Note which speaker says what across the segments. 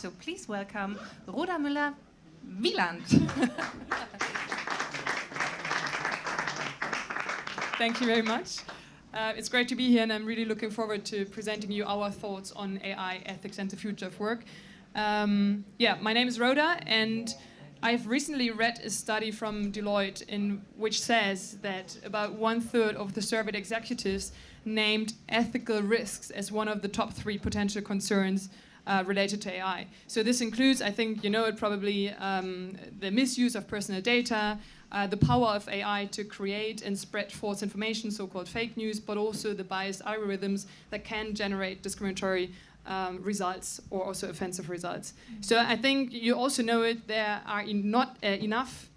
Speaker 1: So please welcome Roda Mueller-Wieland.
Speaker 2: Thank you very much. It's great to be here, and I'm really looking forward to presenting you our thoughts on AI, ethics, and the future of work. My name is Roda, and I've recently read a study from Deloitte in which says that about 1/3 of the surveyed executives named ethical risks as one of the top 3 potential concerns related to AI. So this includes, I think you know it probably, the misuse of personal data, the power of AI to create and spread false information, so-called fake news, but also the biased algorithms that can generate discriminatory results or also offensive results. So I think you also know it, there are not enough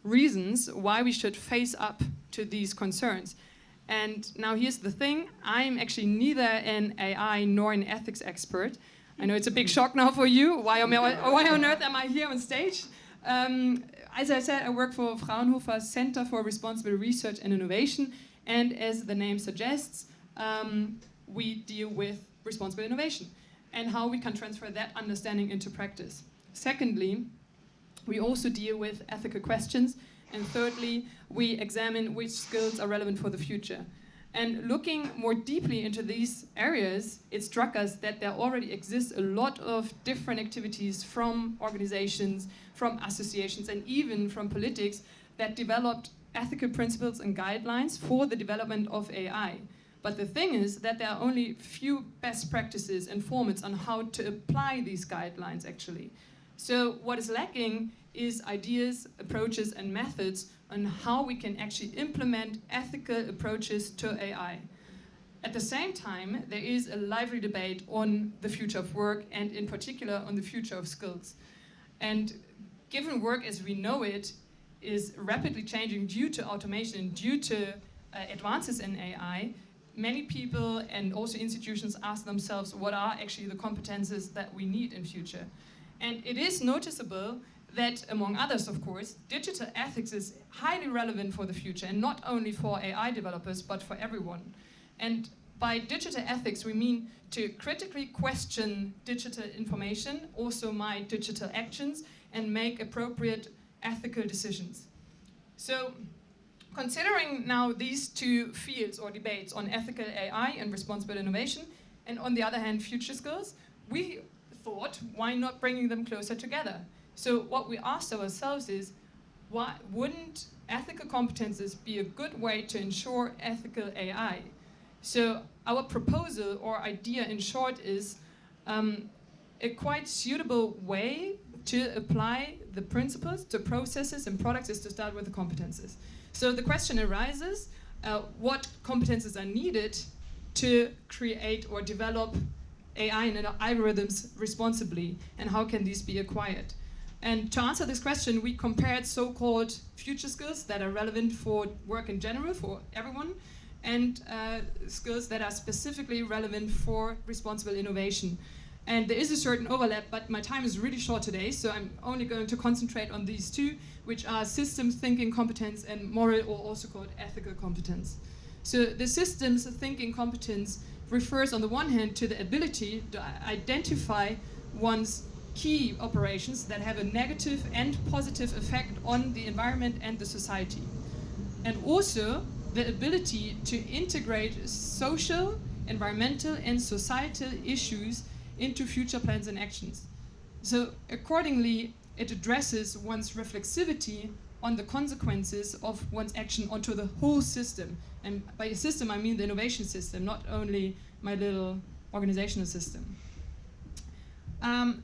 Speaker 2: reasons why we should face up to these concerns. And now here's the thing, I'm actually neither an AI nor an ethics expert. I know it's a big shock now for you, why on earth am I here on stage? As I said, I work for Frauenhofer Center for Responsible Research and Innovation, and as the name suggests, we deal with responsible innovation and how we can transfer that understanding into practice. Secondly, we also deal with ethical questions, and thirdly, we examine which skills are relevant for the future. And looking more deeply into these areas, it struck us that there already exists a lot of different activities from organizations, from associations, and even from politics that developed ethical principles and guidelines for the development of AI. But the thing is that there are only few best practices and formats on how to apply these guidelines, actually. So what is lacking is ideas, approaches, and methods on how we can actually implement ethical approaches to AI. At the same time, there is a lively debate on the future of work, and in particular on the future of skills. And given work as we know it is rapidly changing due to automation and due to advances in AI, many people and also institutions ask themselves what are actually the competences that we need in future. And it is noticeable that, among others, of course, digital ethics is highly relevant for the future, and not only for AI developers, but for everyone. And by digital ethics, we mean to critically question digital information, also my digital actions, and make appropriate ethical decisions. So, considering now these 2 fields or debates on ethical AI and responsible innovation, and on the other hand, future skills, we thought, why not bringing them closer together? So what we asked ourselves is, why wouldn't ethical competences be a good way to ensure ethical AI? So our proposal or idea in short is a quite suitable way to apply the principles to processes and products is to start with the competences. So the question arises, what competences are needed to create or develop AI and algorithms responsibly, and how can these be acquired? And to answer this question, we compared so-called future skills that are relevant for work in general, for everyone, and skills that are specifically relevant for responsible innovation. And there is a certain overlap, but my time is really short today, so I'm only going to concentrate on these 2, which are systems thinking competence and moral, or also called ethical competence. So the systems thinking competence refers on the one hand to the ability to identify one's key operations that have a negative and positive effect on the environment and the society. And also the ability to integrate social, environmental, and societal issues into future plans and actions. So accordingly, it addresses one's reflexivity on the consequences of one's action onto the whole system. And by a system, I mean the innovation system, not only my little organizational system.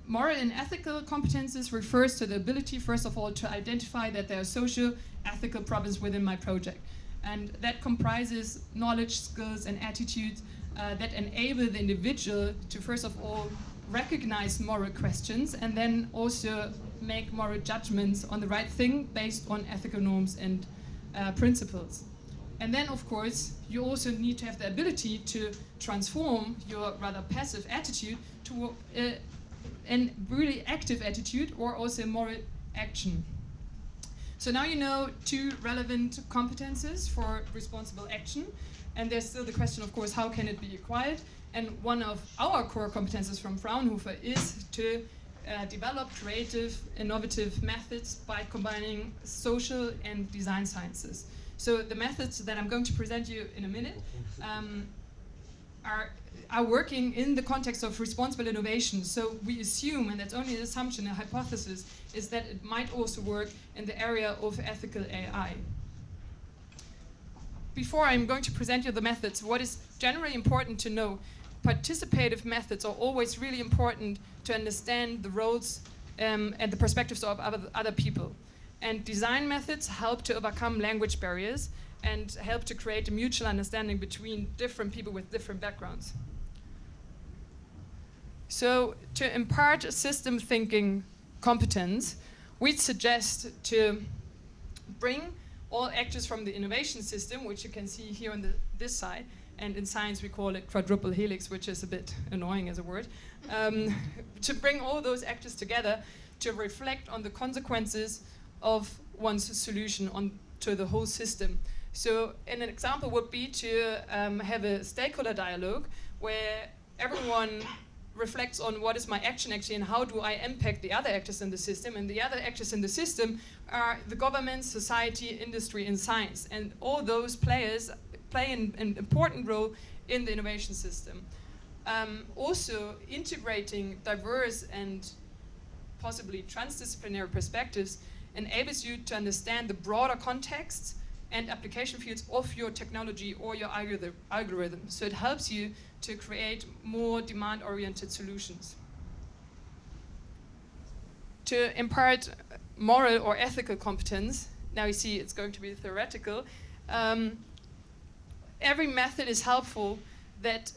Speaker 2: Moral and ethical competences refers to the ability, first of all, to identify that there are social, ethical problems within my project. And that comprises knowledge, skills, and attitudes that enable the individual to, first of all, recognize moral questions and then also make moral judgments on the right thing based on ethical norms and principles. And then, of course, you also need to have the ability to transform your rather passive attitude to a really active attitude or also moral action. So now you know 2 relevant competences for responsible action. And there's still the question, of course, how can it be acquired? And one of our core competences from Fraunhofer is to develop creative, innovative methods by combining social and design sciences. So the methods that I'm going to present you in a minute are working in the context of responsible innovation. So we assume, and that's only an assumption, a hypothesis, is that it might also work in the area of ethical AI. Before I'm going to present you the methods, what is generally important to know, participative methods are always really important to understand the roles and the perspectives of other people. And design methods help to overcome language barriers and help to create a mutual understanding between different people with different backgrounds. So to impart a system thinking competence, we'd suggest to bring all actors from the innovation system, which you can see here on this side, and in science we call it quadruple helix, which is a bit annoying as a word, to bring all those actors together to reflect on the consequences of one's solution to the whole system. So an example would be to have a stakeholder dialogue where everyone reflects on what is my action actually and how do I impact the other actors in the system. And the other actors in the system are the government, society, industry, and science. And all those players play an important role in the innovation system. Also, integrating diverse and possibly transdisciplinary perspectives enables you to understand the broader contexts and application fields of your technology or your algorithm. So it helps you to create more demand-oriented solutions. To impart moral or ethical competence, now you see it's going to be theoretical, every method is helpful that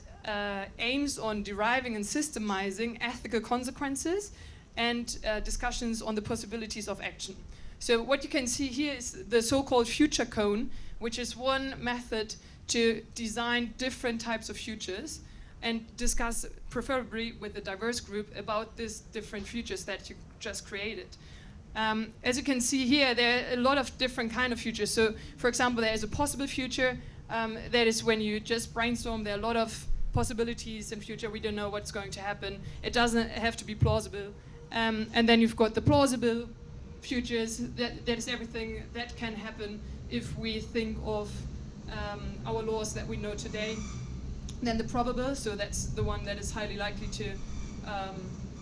Speaker 2: aims on deriving and systemizing ethical consequences and discussions on the possibilities of action. So what you can see here is the so-called future cone, which is one method to design different types of futures and discuss, preferably with a diverse group, about these different futures that you just created. As you can see here, there are a lot of different kind of futures. So, for example, there is a possible future. That is when you just brainstorm. There are a lot of possibilities in future. We don't know what's going to happen. It doesn't have to be plausible. And then you've got the plausible futures. That is everything that can happen if we think of our laws that we know today. Then the probable, so that's the one that is highly likely to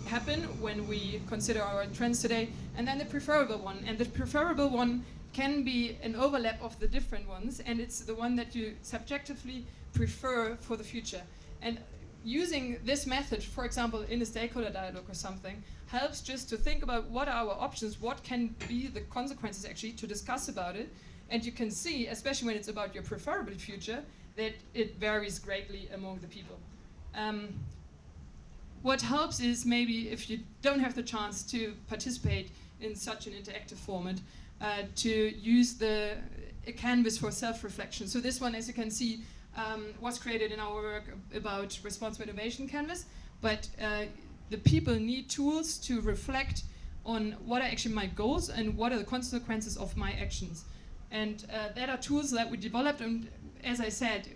Speaker 2: happen when we consider our trends today. And then the preferable one. And the preferable one can be an overlap of the different ones, and it's the one that you subjectively prefer for the future. And using this method, for example, in a stakeholder dialogue or something, helps just to think about what are our options, what can be the consequences actually, to discuss about it. And you can see, especially when it's about your preferable future, that it varies greatly among the people. What helps is maybe if you don't have the chance to participate in such an interactive format, to use a canvas for self-reflection. So this one, as you can see, was created in our work about responsible innovation canvas, but the people need tools to reflect on what are actually my goals and what are the consequences of my actions. And that are tools that we developed, and as I said,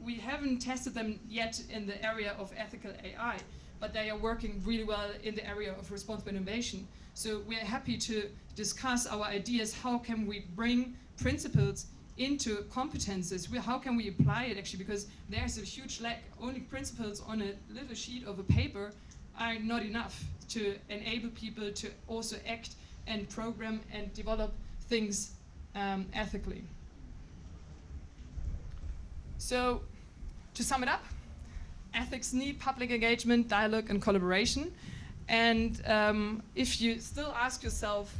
Speaker 2: we haven't tested them yet in the area of ethical AI, but they are working really well in the area of responsible innovation. So we're happy to discuss our ideas. How can we bring principles into competences? How can we apply it actually? Because there's a huge lack. Only principles on a little sheet of a paper are not enough to enable people to also act and program and develop things ethically. So to sum it up, ethics need public engagement, dialogue, and collaboration. And if you still ask yourself,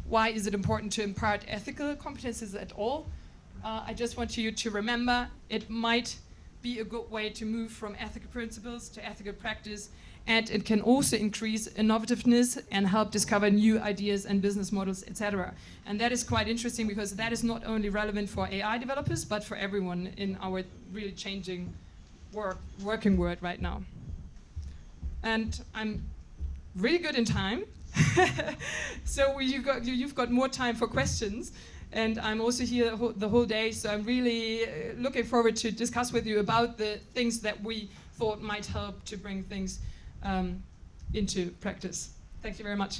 Speaker 2: why is it important to impart ethical competences at all? I just want you to remember it might be a good way to move from ethical principles to ethical practice, and it can also increase innovativeness and help discover new ideas and business models, etc. And that is quite interesting because that is not only relevant for AI developers, but for everyone in our really changing working world right now. And I'm really good in time. So you've got more time for questions. And I'm also here the whole day, so I'm really looking forward to discuss with you about the things that we thought might help to bring things into practice. Thank you very much.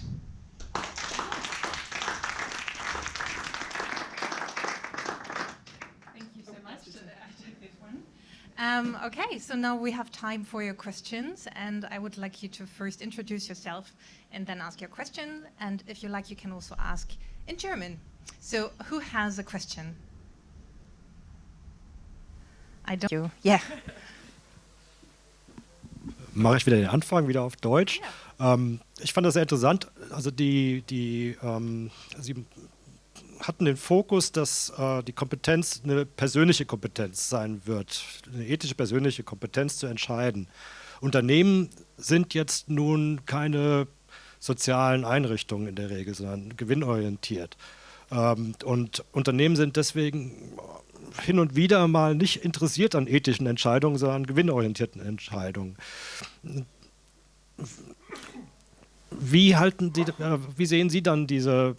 Speaker 1: Thank you so much. I took this one. Okay, so now we have time for your questions, and I would like you to first introduce yourself and then ask your question. And if you like, you can also ask in German. So who has a question? I don't. You. Yeah.
Speaker 3: Mache ich wieder den Anfang, wieder auf Deutsch.
Speaker 1: Ja.
Speaker 3: Ich fand das sehr interessant. Also Sie hatten den Fokus, dass die Kompetenz eine persönliche Kompetenz sein wird, eine ethische persönliche Kompetenz zu entscheiden. Unternehmen sind jetzt nun keine sozialen Einrichtungen in der Regel, sondern gewinnorientiert. Und Unternehmen sind deswegen hin und wieder mal nicht interessiert an ethischen Entscheidungen, sondern an gewinnorientierten Entscheidungen. Wie sehen Sie dann diese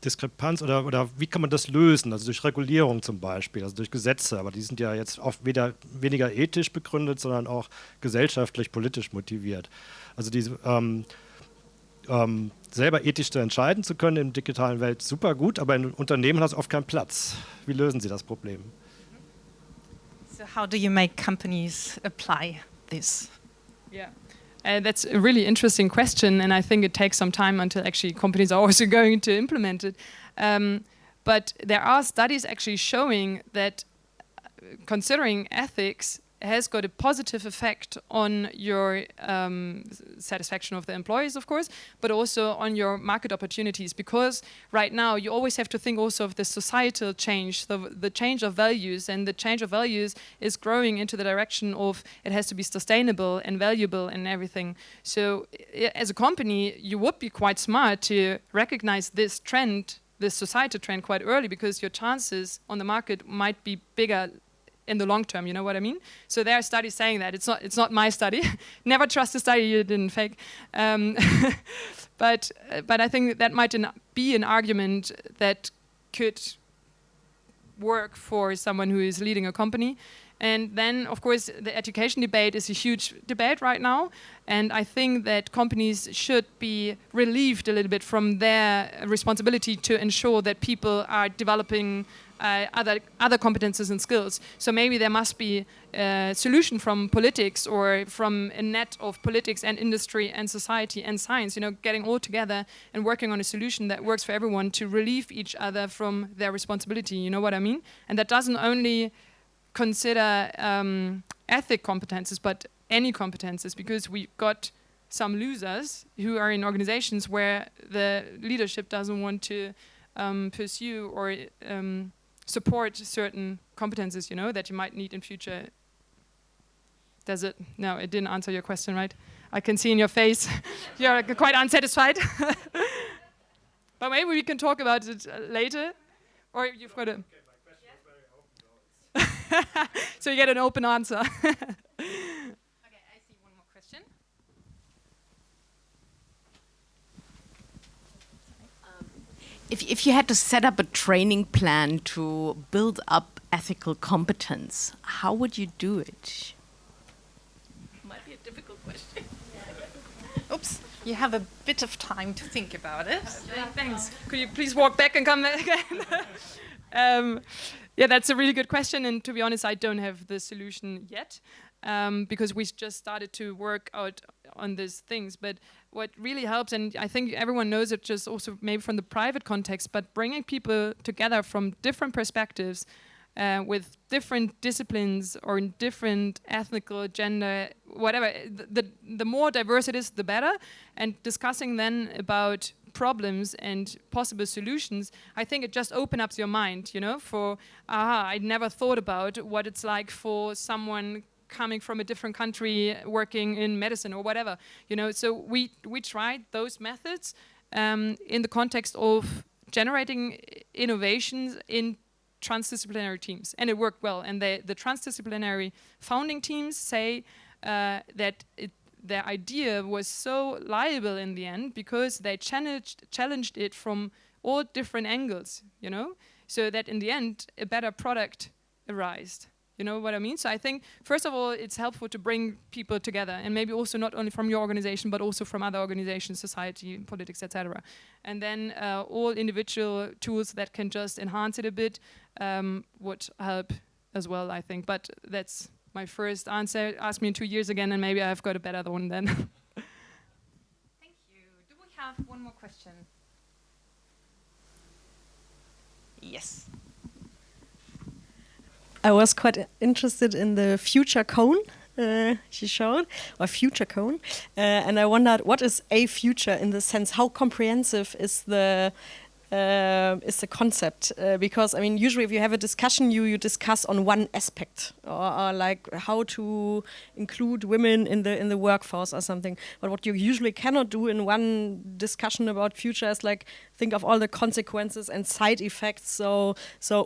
Speaker 3: Diskrepanz oder wie kann man das lösen? Also durch Regulierung zum Beispiel, also durch Gesetze, aber die sind ja jetzt oft weniger ethisch begründet, sondern auch gesellschaftlich, politisch motiviert. Also diese selber ethisch zu entscheiden zu können in der digitalen Welt, super gut, aber in Unternehmen hat es oft keinen Platz. Wie lösen Sie das Problem?
Speaker 1: So how do you make companies apply this?
Speaker 2: Yeah. That's a really interesting question, and I think it takes some time until actually companies are also going to implement it. But there are studies actually showing that considering ethics has got a positive effect on your satisfaction of the employees, of course, but also on your market opportunities. Because right now you always have to think also of the societal change, the change of values, and the change of values is growing into the direction of it has to be sustainable and valuable and everything. So as a company, you would be quite smart to recognize this trend, this societal trend quite early, because your chances on the market might be bigger in the long term, you know what I mean? So there are studies saying that. It's not my study. Never trust a study you didn't fake. But I think that might be an argument that could work for someone who is leading a company. And then, of course, the education debate is a huge debate right now. And I think that companies should be relieved a little bit from their responsibility to ensure that people are developing other competences and skills. So maybe there must be a solution from politics or from a net of politics and industry and society and science, you know, getting all together and working on a solution that works for everyone to relieve each other from their responsibility, you know what I mean? And that doesn't only consider ethic competences, but any competences, because we've got some losers who are in organizations where the leadership doesn't want to pursue or support certain competences, you know, that you might need in future. Does it? No, it didn't answer your question, right? I can see in your face you're quite unsatisfied. But maybe we can talk about it later, or you've got a. So you get an open answer.
Speaker 1: Okay, I see one more question.
Speaker 4: If you had to set up a training plan to build up ethical competence, how would you do it?
Speaker 1: Might be a difficult question. Oops, you have a bit of time to think about it.
Speaker 2: Yeah, thanks. Could you please walk back and come back again? Yeah, that's a really good question, and to be honest, I don't have the solution yet, because we just started to work out on these things. But what really helps, and I think everyone knows it just also maybe from the private context, but bringing people together from different perspectives, with different disciplines or different ethnical, gender, whatever, the more diverse it is, the better, and discussing then about problems and possible solutions, I think it just opens up your mind, you know, for, I never thought about what it's like for someone coming from a different country working in medicine or whatever, you know. So we tried those methods in the context of generating innovations in transdisciplinary teams, and it worked well. And the transdisciplinary founding teams say that their idea was so liable in the end because they challenged it from all different angles, you know, so that in the end a better product arose. You know what I mean? So I think, first of all, it's helpful to bring people together, and maybe also not only from your organization, but also from other organizations, society, politics, etc. And then all individual tools that can just enhance it a bit would help as well, I think. But that's my first answer. Ask me in 2 years again, and maybe I've got a better one then.
Speaker 1: Thank you. Do we have one more question? Yes.
Speaker 5: I was quite interested in the future cone she showed, or future cone, and I wondered what is a future in the sense how comprehensive is the concept? Because I mean, usually if you have a discussion, you discuss on one aspect, or like how to include women in the workforce or something. But what you usually cannot do in one discussion about future is like think of all the consequences and side effects. So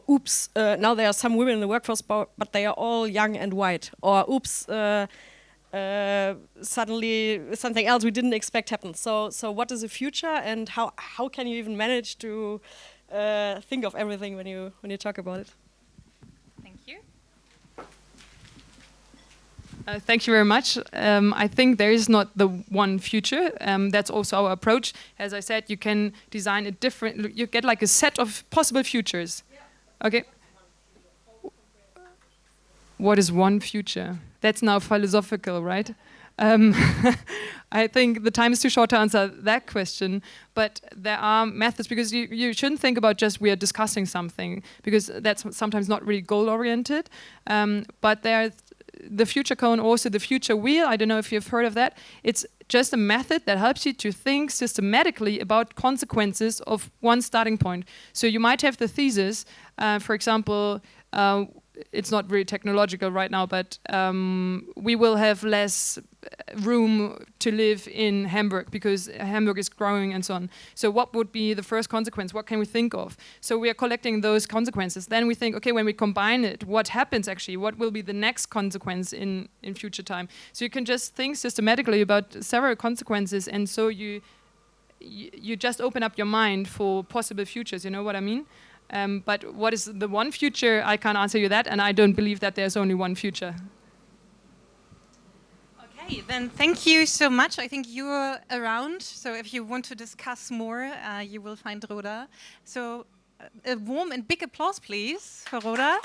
Speaker 5: oops, now there are some women in the workforce, but they are all young and white. Or oops. Suddenly something else we didn't expect happened. So what is the future, and how can you even manage to think of everything when you talk about it?
Speaker 1: Thank you.
Speaker 2: Thank you very much. I think there is not the one future. That's also our approach. As I said, you can design a different. You get like a set of possible futures. Yeah. Okay. What is one future? That's now philosophical, right? I think the time is too short to answer that question, but there are methods, because you shouldn't think about just we are discussing something, because that's sometimes not really goal-oriented. But there's the future cone, also the future wheel. I don't know if you've heard of that. It's just a method that helps you to think systematically about consequences of one starting point. So you might have the thesis, for example, it's not really technological right now, but we will have less room to live in Hamburg because Hamburg is growing and so on. So what would be the first consequence? What can we think of? So we are collecting those consequences. Then we think, okay, when we combine it, what happens actually? What will be the next consequence in future time? So you can just think systematically about several consequences, and so you just open up your mind for possible futures, you know what I mean? But what is the one future? I can't answer you that, and I don't believe that there's only one future.
Speaker 1: Okay, then thank you so much. I think you're around, so if you want to discuss more, you will find Roda. So a warm and big applause, please, for Roda.